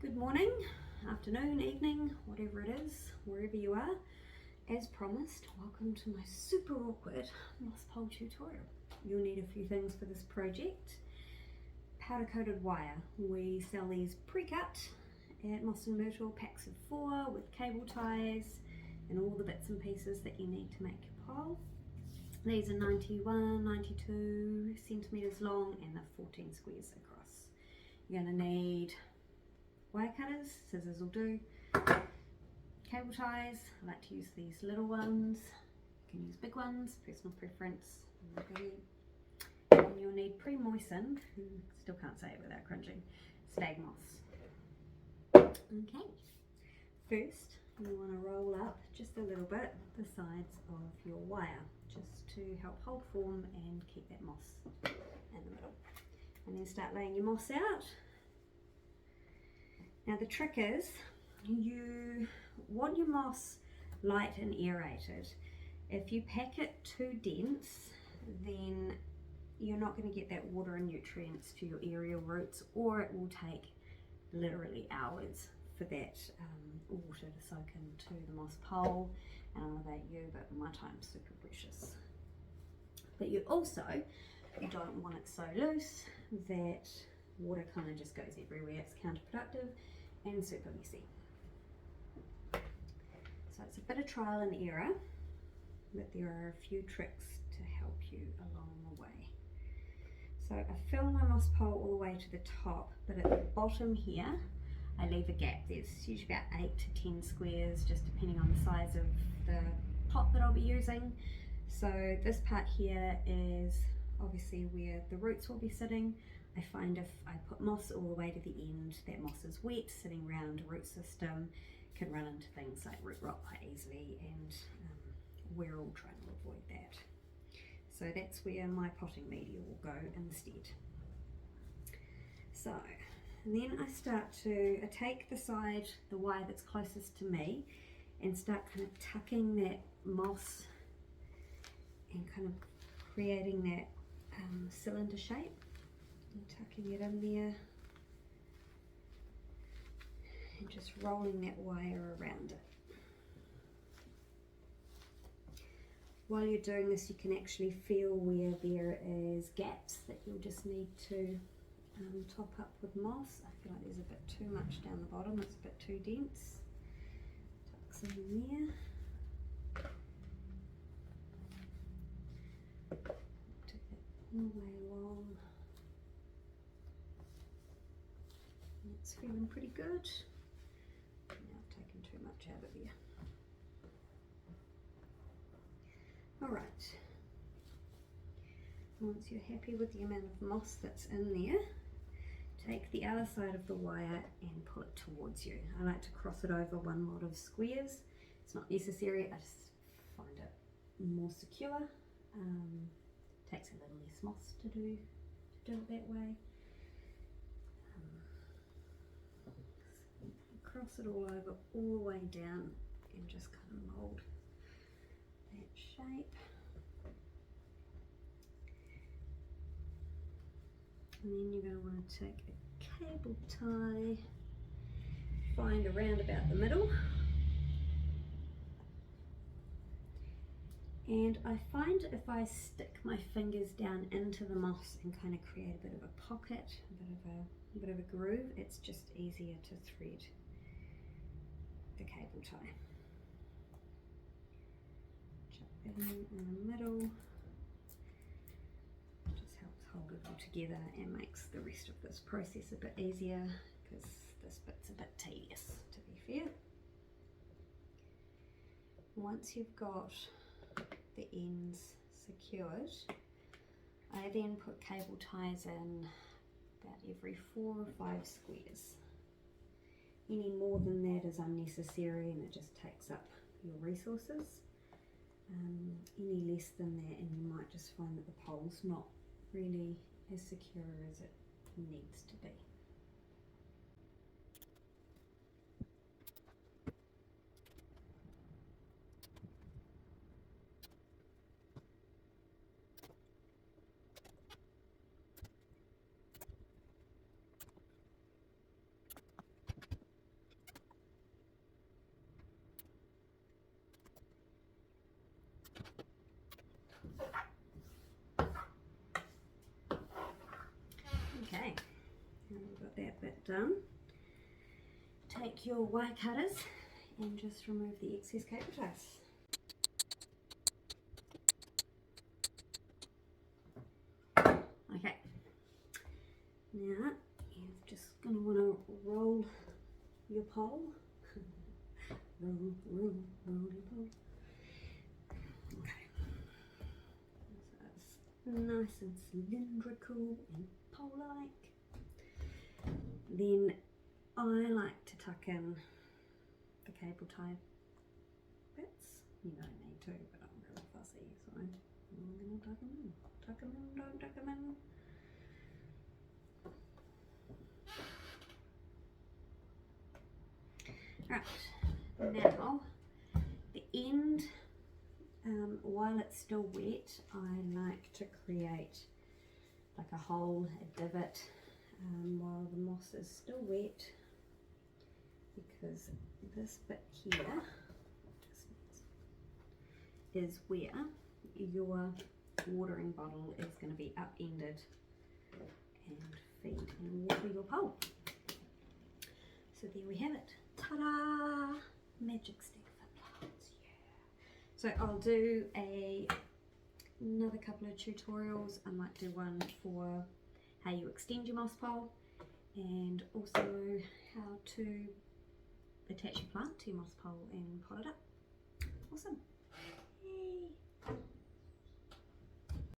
Good morning, afternoon, evening, whatever it is, wherever you are. As promised, welcome to my super awkward moss pole tutorial. You'll need a few things for this project. Powder coated wire. We sell these pre-cut at Moss & Myrtle, packs of 4 with cable ties and all the bits and pieces that you need to make your pole. These are 91, 92 centimetres long and they're 14 squares across. You're going to need wire cutters, scissors will do, cable ties. I like to use these little ones, you can use big ones, personal preference. And you'll need pre-moistened, still can't say it without cringing, stag moss. Okay, first you want to roll up just a little bit the sides of your wire, just to help hold form and keep that moss in the middle. And then start laying your moss out. Now the trick is, you want your moss light and aerated. If you pack it too dense, then you're not going to get that water and nutrients to your aerial roots, or it will take literally hours for that water to soak into the moss pole. And I don't know about you, but my time's super precious. But you don't want it so loose that water kind of just goes everywhere. It's counterproductive and super messy. So it's a bit of trial and error, but there are a few tricks to help you along the way. So I fill my moss pole all the way to the top, but at the bottom here I leave a gap. There's usually about 8 to 10 squares, just depending on the size of the pot that I'll be using. So this part here is obviously where the roots will be sitting. I find if I put moss all the way to the end, that moss is wet, sitting around a root system, can run into things like root rot quite easily, and we're all trying to avoid that. So that's where my potting media will go instead. So then I start to take the side, the wire that's closest to me, and start kind of tucking that moss and kind of creating that cylinder shape. And tucking it in there and just rolling that wire around it. While you're doing this, you can actually feel where there is gaps that you'll just need to top up with moss. I feel like there's a bit too much down the bottom, it's a bit too dense. Tuck some in there. Take that all the way along. It's feeling pretty good. Now I've taken too much out of there. Alright, once you're happy with the amount of moss that's in there, take the other side of the wire and pull it towards you. I like to cross it over one lot of squares. It's not necessary, I just find it more secure. Takes a little less moss to do it that way. Cross it all over, all the way down, and just kind of mould that shape. And then you're going to want to take a cable tie, find around about the middle. And I find if I stick my fingers down into the moss and kind of create a bit of a pocket, a bit of a groove, it's just easier to thread the cable tie. Chuck that in the middle. Just helps hold it all together and makes the rest of this process a bit easier, because this bit's a bit tedious, to be fair. Once you've got the ends secured, I then put cable ties in about every 4 or 5 squares. Any more than that is unnecessary and it just takes up your resources. Any less than that and you might just find that the pole's not really as secure as it needs to be. done, take your wire cutters and just remove the excess cable ties. Okay, now you're just going to want to roll your pole. roll your pole. Okay, so it's nice and cylindrical and pole-like. Then I like to tuck in the cable tie bits. You don't need to, but I'm really fussy, so I'm going to tuck them in. Tuck them in, don't tuck them in. Right, now the end, while it's still wet, I like to create like a hole, a divot, while the moss is still wet, because this bit here is where your watering bottle is going to be upended and feed and water your pole. So there we have it. Ta-da! Magic stick for plants, yeah. So I'll do another couple of tutorials. I might do one for how you extend your moss pole, and also how to attach your plant to your moss pole and pot it up. Awesome.